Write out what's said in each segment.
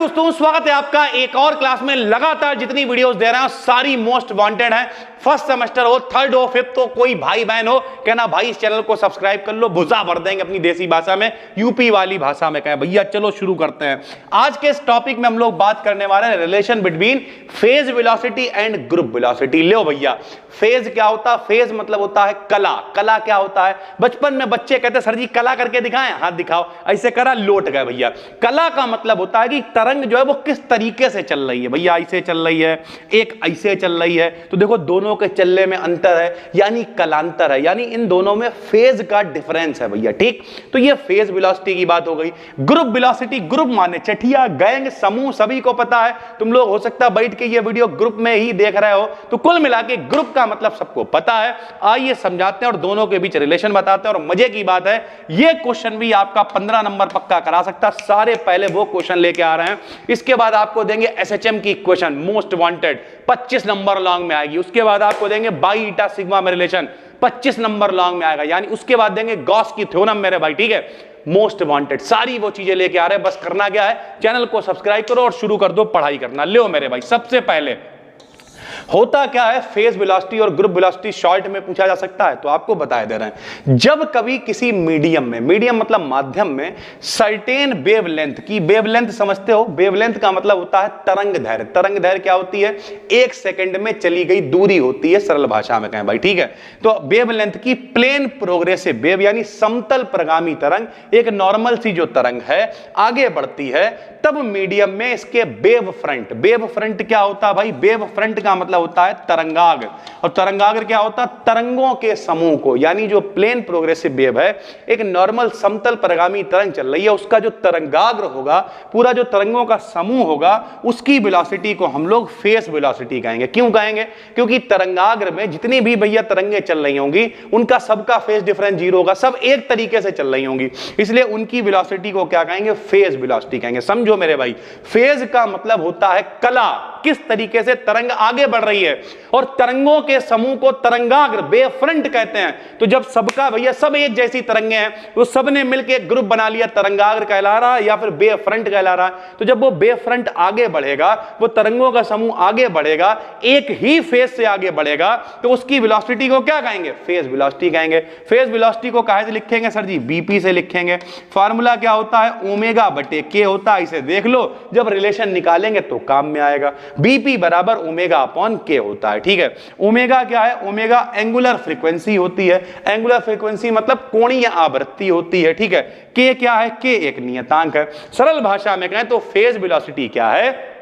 दोस्तों स्वागत है आपका एक और क्लास में। लगातार जितनी वीडियोस दे रहे हैं सारी मोस्ट वांटेड है। फर्स्ट सेमेस्टर हो, थर्ड हो, फिफ्थ हो, कोई भाई बहन हो, कहना भाई इस चैनल को सब्सक्राइब कर लो, भुजा भर देंगे अपनी देसी भाषा में, यूपी वाली भाषा में कहें भैया। चलो शुरू करते हैं। आज के इस टॉपिक में हम लोग बात करने वाले हैं relation between phase velocity and group velocity. लो भैया, फेज क्या होता है? फेज मतलब होता है कला। कला क्या होता है? बचपन में बच्चे कहते सर जी कला करके दिखाएं, हाथ दिखाओ, ऐसे करा, लौट गए भैया। कला का मतलब होता है कि तरंग जो है वो किस तरीके से चल रही है। भैया ऐसे चल रही है, एक ऐसे चल रही है, तो देखो दोनों के चलने में अंतर है, यानी कलांतर है, यानी इन दोनों में फेज का डिफरेंस है भैया। ठीक, तो ये फेज वेलोसिटी की बात हो गई। ग्रुप वेलोसिटी, ग्रुप माने चठिया, गैंग, समूह, सभी को पता है। तुम लोग हो सकता है बैठ के ये वीडियो ग्रुप में ही देख रहे हो, तो कुल मिला के ग्रुप का मतलब सबको पता है। आइए समझाते हैं और दोनों के बीच रिलेशन बताते हैं। और मजे की बात है ये क्वेश्चन भी आपका 15 नंबर पक्का करा सकता। सारे पहले वो क्वेश्चन लेके आ रहे हैं, इसके बाद आपको देंगे एसएचएम की equation most wanted 25 number long में आएगी। उसके बाद आपको देंगे बाई ईटा सिग्मा में रिलेशन 25 नंबर लॉन्ग में आएगा, यानी उसके बाद देंगे गॉस की थ्योरम मेरे भाई। ठीक है, मोस्ट वांटेड सारी वो चीजें लेके आ रहे हैं। बस करना क्या है, चैनल को सब्सक्राइब करो और शुरू कर दो पढ़ाई करना। लो मेरे भाई, सबसे पहले होता क्या है, फेज वेलोसिटी और ग्रुप वेलोसिटी शॉर्ट में पूछा जा सकता है, तो आपको बताए दे रहे हैं। जब कभी किसी मीडियम में, मीडियम मतलब माध्यम में, सर्टेन वेवलेंथ की, वेवलेंथ समझते हो, वेवलेंथ का मतलब होता है तरंग दैर्घ्य। तरंग दैर्घ्य क्या होती है? 1 सेकंड में चली गई दूरी होती है, सरल भाषा में कहें भाई। ठीक है, तो वेवलेंथ की प्लेन प्रोग्रेसिव वेव यानी समतल प्रगामी तरंग, एक नॉर्मल सी जो तरंग है आगे बढ़ती है, तब मीडियम में इसके वेव फ्रंट, वेव फ्रंट क्या होता है भाई? वेव फ्रंट का मतलब होता है तरंगाग्र। और तरंगाग्र क्या होता है? तरंगों के समूह को, यानी जो प्लेन प्रोग्रेसिव वेव है, एक नॉर्मल समतल प्रगामी तरंग चल रही है, उसका जो तरंगाग्र होगा, पूरा जो तरंगों का समूह होगा, उसकी वेलोसिटी को हम लोग फेज वेलोसिटी कहेंगे। क्यों कहेंगे? क्योंकि तरंगाग्र में जितनी भी भैया तरंगे चल रही होंगी, उनका सबका फेज डिफरेंस 0 होगा, सब एक तरीके से चल रही होंगी, इसलिए उनकी वेलोसिटी को क्या कहेंगे? फेज वेलोसिटी कहेंगे। समझो मेरे भाई, फेज का मतलब होता है कला, किस तरीके से तरंग आगे बढ़ रही है, और तरंगों के समूह को तरंगाग्र, वेव फ्रंट कहते हैं। तो जब सबका भैया सब एक जैसी तरंगे हैं, तो सबने मिलकर एक ग्रुप बना लिया, तरंगाग्र कहला रहा है या फिर वेव फ्रंट कहला रहा है। तो जब वो वेव फ्रंट आगे बढ़ेगा, वो तरंगों का समूह आगे बढ़ेगा, एक ही फेज से आगे बढ़ेगा, तो उसकी वेलोसिटी को क्या कहेंगे? फेज वेलोसिटी कहेंगे। फेज वेलोसिटी को काहे से लिखेंगे सर जी? बीपी से लिखेंगे। फार्मूला क्या होता है? ओमेगा बटे के होता है, इसे देख लो, जब रिलेशन निकालेंगे तो काम में आएगा। बीपी बराबर ओमेगा अपॉन के होता है। ठीक है, ओमेगा क्या है? ओमेगा एंगुलर फ्रीक्वेंसी होती है। एंगुलर फ्रीक्वेंसी मतलब कोणीय आवृत्ति होती है। ठीक है, के क्या है? के एक नियतांक है। सरल भाषा में कहें तो फेज वेलोसिटी क्या है?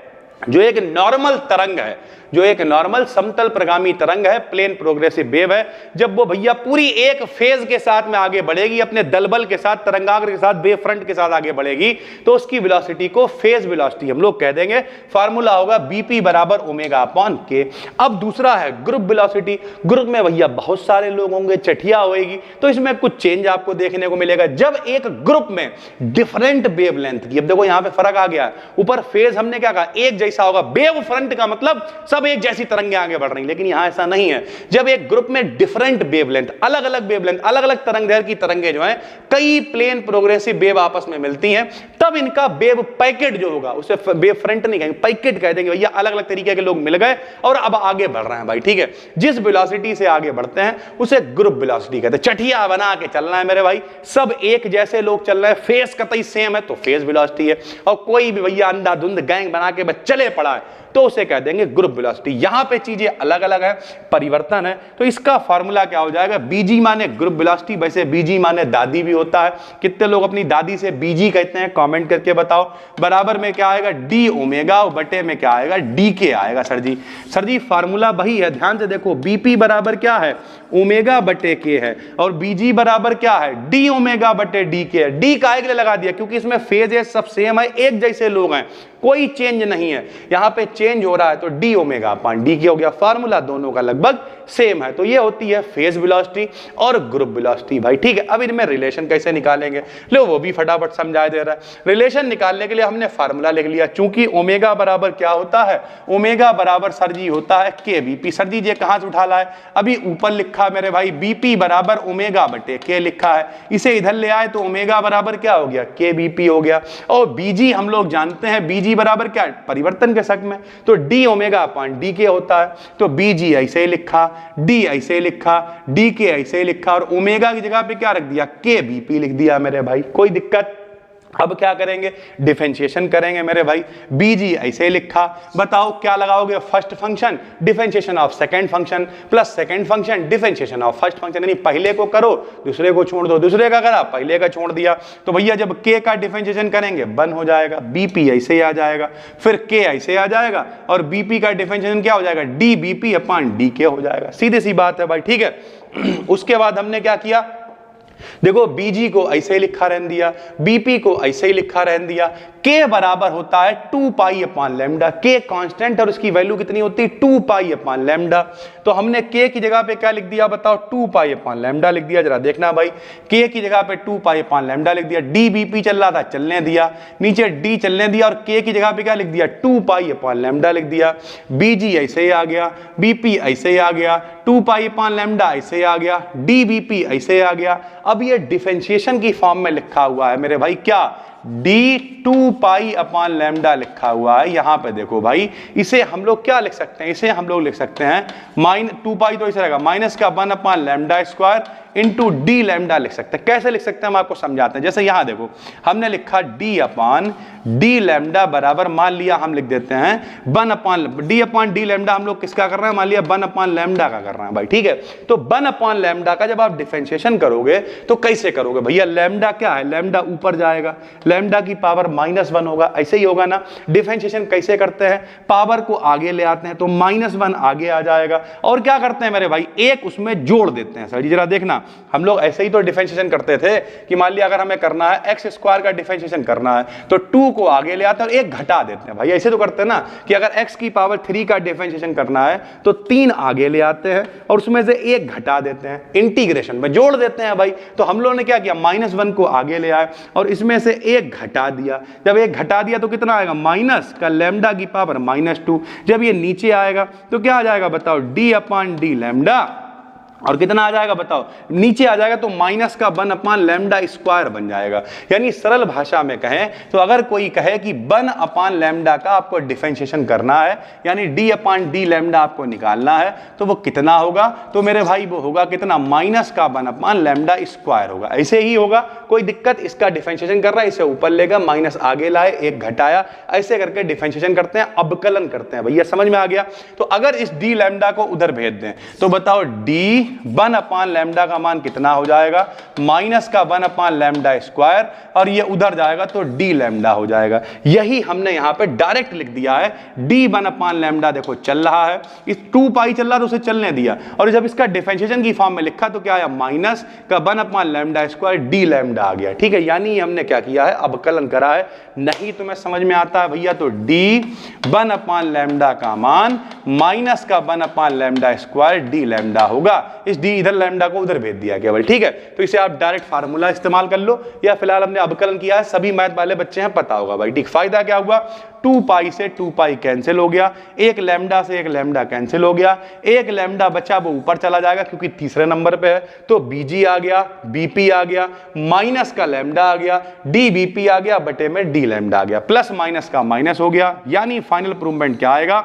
जो एक नॉर्मल तरंग है, जो एक नॉर्मल समतल प्रगामी तरंग है, प्लेन प्रोग्रेसिव वेव है, जब वो भैया पूरी एक फेज के साथ में आगे बढ़ेगी, अपने दलबल के साथ, तरंगाग्र के साथ, वेव फ्रंट के साथ आगे बढ़ेगी, तो उसकी वेलोसिटी को फेज वेलोसिटी हम लोग कह देंगे। फार्मूला होगा बीपी बराबर ओमेगा अपॉन के। अब दूसरा है ग्रुप वेलोसिटी। ग्रुप में भैया बहुत सारे लोग होंगे, चठिया होगी, तो इसमें कुछ चेंज आपको देखने को मिलेगा। जब एक ग्रुप में डिफरेंट वेवलेंथ की, अब देखो यहां पे फर्क आ गया, ऊपर फेज हमने क्या कहा? एक जैसा होगा, वेव फ्रंट का मतलब सब एक जैसी तरंगें आगे बढ़ रही, लेकिन यहां ऐसा नहीं है। जब एक ग्रुप में डिफरेंट वेवलेंथ, अलग अलग वेवलेंथ, अलग अलग तरंग दैर्घ्य की तरंगें जो हैं, कई प्लेन प्रोग्रेसिव वेव आपस में मिलती हैं, तब इनका वेव पैकेट जो होगा, उसे वेव फ्रंट नहीं कहेंगे, पैकेट कह देंगे। भैया अलग अलग तरीके के लोग मिल गए और अब आगे बढ़ रहे हैं भाई। ठीक है, जिस वेलोसिटी से आगे बढ़ते हैं उसे ग्रुप वेलोसिटी कहते हैं। चठिया बना के चलना है मेरे भाई, सब एक जैसे लोग चल रहे हैं, फेस कतई सेम है, तो फेज वेलोसिटी है। और कोई भी भैया अंधाधुंध गैंग बना के बस चले पड़ा है, तो उसे कह देंगे ग्रुप वेलोसिटी। यहां पे चीजें अलग अलग है, परिवर्तन है, तो इसका फार्मूला क्या हो जाएगा? बीजी माने ग्रुप वेलोसिटी, वैसे बीजी माने दादी भी होता है। कितने लोग अपनी दादी से बीजी कहते हैं? कमेंट करके बताओ। बराबर में क्या आएगा? डी ओमेगा, बटे में क्या आएगा? डी के आएगा। सर जी फार्मूला वही है, ध्यान से देखो। बीपी बराबर क्या है? ओमेगा बटे के है, और बीजी बराबर क्या है? डी ओमेगा बटे डी के है। डी काहे के लिए लगा दिया? क्योंकि इसमें फेजेस सब सेम है, एक जैसे लोग हैं, कोई चेंज नहीं है। यहां पे चेंज हो रहा है, तो डी ओमेगा अपॉन डी के हो गया। फार्मूला दोनों का लगभग सेम है। तो ये होती है फेज वेलोसिटी और ग्रुप वेलोसिटी भाई, ठीक है। अब इनमें रिलेशन कैसे निकालेंगे, लो वो भी फटाफट समझा दे रहा है। रिलेशन निकालने के लिए हमने फार्मूला लिख लिया, चूंकि ओमेगा बराबर क्या होता है, ओमेगा बराबर सर जी होता है के बीपी। सर जी ये कहां से उठा लाए, अभी ऊपर लिखा मेरे भाई बीपी बराबर ओमेगा बटे के लिखा है, इसे इधर ले आए तो ओमेगा बराबर क्या हो गया, के बीपी हो गया। और बीजी हम लोग जानते हैं, बीजी बराबर क्या, परिवर्तन के शक में, तो डी ओमेगा अपॉन डी के होता है। तो बीजी ऐसे लिखा, डी ऐसे लिखा, डी के ऐसे लिखा, और ओमेगा की जगह पे क्या रख दिया, के बीपी लिख दिया मेरे भाई, कोई दिक्कत। अब क्या करेंगे, डिफरेंशिएशन करेंगे मेरे भाई, बीजी ऐसे लिखा, बताओ क्या लगाओगे, first function differentiation of second function plus second function differentiation of first function, यानी पहले को करो दूसरे को छोड़ दो, दूसरे का करा पहले का छोड़ दिया। तो भैया जब के का डिफरेंशिएशन करेंगे वन हो जाएगा, बीपी ऐसे आ जाएगा, फिर के ऐसे आ जाएगा, और बीपी का डिफरेंशिएशन क्या हो जाएगा, डी बीपी अपॉन डी के हो जाएगा। सीधी सी बात है भाई, ठीक है। उसके बाद हमने क्या किया, देखो बीजी को ऐसे ही लिखा रहने दिया, बीपी को ऐसे ही लिखा रहने दिया। के बराबर होता है 2 पाई अपॉन लैम्डा, के कांस्टेंट और उसकी वैल्यू कितनी होती है 2 पाई अपॉन लैम्डा। तो हमने के की जगह पे क्या लिख दिया, बताओ 2 पाई अपॉन लैम्डा लिख दिया। जरा देखना भाई, के की जगह पे 2 पाई अपॉन लैम्डा लिख दिया, डी बीपी चल रहा था चलने दिया, नीचे डी चलने दिया, और के की जगह पे क्या लिख दिया 2 पाई अपॉन लैम्डा लिख दिया। बीजी ऐसे ही आ गया, बीपी ऐसे ही आ गया, 2 पाई अपॉन लैम्डा ऐसे ही आ गया, डी बीपी ऐसे आ गया। अब ये डिफरेंशिएशन की फॉर्म में लिखा हुआ है मेरे भाई, क्या डी 2 पाई अपॉन लैम्डा लिखा हुआ है। यहां पे देखो भाई, इसे हम लोग क्या लिख सकते हैं, इसे हम लोग लिख सकते हैं -2 पाई, तो इसे रहेगा माइनस का 1 upon lambda square into D lambda लिख सकते हैं। कैसे लिख सकते हैं हम आपको समझाते हैं। जैसे यहां देखो, हमने लिखा डी अपॉन डी लैम्डा बराबर, मान लिया हम लिख देते हैं 1 अपॉन डी लैम्डा, हम लोग किसका कर रहे हैं, मान लिया 1 अपॉन लैम्डा का कर रहे हैं भाई, ठीक है। तो 1 अपॉन लैम्डा का जब आप डिफरेंशिएशन करोगे तो कैसे करोगे भैया, लैम्डा क्या है, लैम्डा ऊपर जाएगा, लैम्डा की पावर -1 होगा, ऐसे ही होगा ना। डिफरेंशिएशन कैसे करते हैं, पावर को आगे ले आते हैं तो -1 आगे आ जाएगा, और क्या करते हैं मेरे भाई, एक उसमें जोड़ देते हैं। सर जी जरा देखना, हम लोग ऐसे ही तो डिफरेंशिएशन करते थे कि मान लिया अगर हमें करना है एक्स स्क्वायर का डिफरेंशिएशन करना है तो 2 को आगे ले आते हैं और 1 घटा देते हैं भाई, ऐसे तो करते हैं ना, कि अगर x की पावर 3 का डिफरेंशिएशन करना है तो 3 आगे ले आते हैं और उसमें से 1 घटा देते हैं, इंटीग्रेशन में जोड़ देते हैं भाई। तो हम लोगों ने क्या किया, -1 को आगे ले आए और इसमें से 1 घटा दिया। जब 1 घटा दिया तो कितना आएगा, माइनस का लैम्डा की पावर -2। जब ये नीचे आएगा तो क्या आ जाएगा, बताओ डी अपॉन डी लैम्डा, और कितना आ जाएगा बताओ, नीचे आ जाएगा तो माइनस का 1 अपॉन लैम्डा स्क्वायर बन जाएगा। यानी सरल भाषा में कहें तो अगर कोई कहे कि 1 अपॉन लैम्डा का आपको डिफरेंशिएशन करना है, यानी डी अपॉन डी लैम्डा आपको निकालना है, तो वो कितना होगा, तो मेरे भाई वो होगा कितना, माइनस का 1 अपॉन लैम्डा स्क्वायर होगा। ऐसे ही होगा, कोई दिक्कत, इसका डिफरेंशिएशन कर रहा है, इसे ऊपर लेगा, माइनस आगे लाए, 1 घटाया, ऐसे करके डिफरेंशिएशन करते हैं, अवकलन करते हैं। भैया समझ में आ गया। तो अगर इस डी लैम्डा को उधर भेज दें तो बताओ डी 1 अपॉन लैम्डा का मान कितना हो जाएगा, माइनस का 1 अपॉन लैम्डा स्क्वायर, और ये उधर जाएगा तो डी लैम्डा हो जाएगा। यही हमने यहां पे डायरेक्ट लिख दिया है, डी 1 अपॉन लैम्डा देखो चल रहा है, इस 2 पाई चल रहा तो उसे चलने दिया, और जब इसका डिफरेंशिएशन की फॉर्म में लिखा तो क्या आया, माइनस का 1 upon lambda square d lambda आ गया, ठीक है। यानी हमने क्या किया है, अवकलन करा है। नहीं तुम्हें समझ में आता है भैया तो डी 1 अपॉन लैम्डा का मान माइनस का 1 upon lambda square d lambda होगा। इस डी इधर लैम्डा को उधर भेज दिया केवल, ठीक है। तो इसे आप डायरेक्ट फार्मूला इस्तेमाल कर लो, या फिलहाल हमने अवकलन किया है, सभी मैथ वाले बच्चे हैं पता होगा भाई, ठीक। फायदा क्या हुआ, 2 पाई से 2 पाई कैंसिल हो गया, 1 लैम्डा से 1 लैम्डा कैंसिल हो गया, 1 लैम्डा बचा वो ऊपर चला जाएगा क्योंकि तीसरे नंबर पे है, तो बीजी आ गया, बीपी आ गया, माइनस का लैम्डा आ गया, डी बीपी आ गया, बटे में डी लैम्डा आ गया, प्लस माइनस का माइनस हो गया। यानी फाइनल प्रूवमेंट क्या आएगा,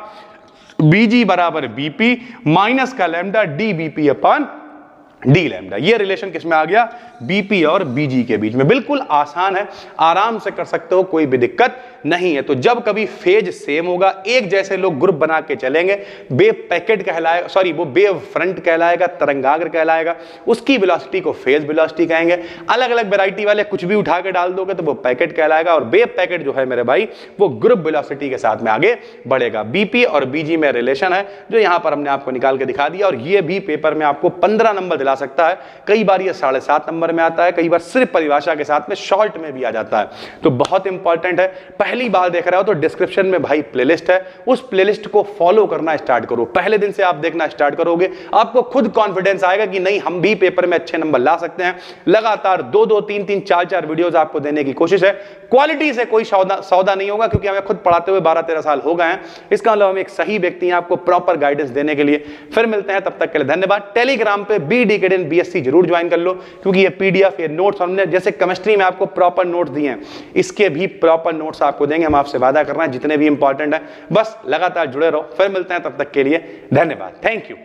बीजी बराबर बीपी माइनस का lambda D BP upon D lambda. ये रिलेशन किसमें आ गया, बीपी और बीजी के बीच में। बिल्कुल आसान है, आराम से कर सकते हो, कोई भी दिक्कत नहीं है। तो जब कभी फेज सेम होगा, एक जैसे लोग ग्रुप बना के चलेंगे, वेव पैकेट कहलाएगा, सॉरी वो वेव फ्रंट कहलाएगा, तरंगाग्र कहलाएगा, उसकी वेलोसिटी को फेज वेलोसिटी कहेंगे। अलग अलग वैरायटी वाले कुछ भी उठा के डाल दोगे तो वो पैकेट कहलाएगा, और वेव पैकेट जो है मेरे भाई वो ग्रुप वेलोसिटी के साथ में आगे बढ़ेगा। बीपी और बीजी में रिलेशन है जो यहां पर हमने आपको निकाल के दिखा दिया, और ये भी पेपर में आपको 15 नंबर दिला सकता है। कई बार ये 7.5 नंबर में आता है, कई बार सिर्फ परिभाषा के साथ में शॉर्ट में भी आ जाता है। तो बहुत इंपॉर्टेंट है। पहली बार देख रहे हो तो डिस्क्रिप्शन में भाई प्लेलिस्ट है, उस प्लेलिस्ट को फॉलो करना स्टार्ट करो। पहले दिन से आप देखना स्टार्ट करोगे, आपको खुद कॉन्फिडेंस आएगा कि नहीं हम भी पेपर में अच्छे नंबर ला सकते हैं। लगातार 2-2, 3-3, 4-4 वीडियोस आपको देने की कोशिश है। क्वालिटी से कोई सौदा नहीं होगा, क्योंकि हमें खुद पढ़ाते हुए 12-13 साल हो गए हैं। इसका मतलब हम एक सही व्यक्ति हैं आपको प्रॉपर गाइडेंस देने के लिए। फिर मिलते हैं, तब तक के लिए धन्यवाद। टेलीग्राम पे BDKD BSc जरूर ज्वाइन कर लो, क्योंकि ये PDF, ये नोट्स हमने जैसे केमिस्ट्री में आपको प्रॉपर नोट्स दिए हैं, इसके भी प्रॉपर नोट्स आपको देंगे। हम आपसे वादा कर रहे हैं जितने भी इंपॉर्टेंट है, बस लगातार जुड़े रहो। फिर मिलते हैं, तब तक के लिए धन्यवाद। Thank you.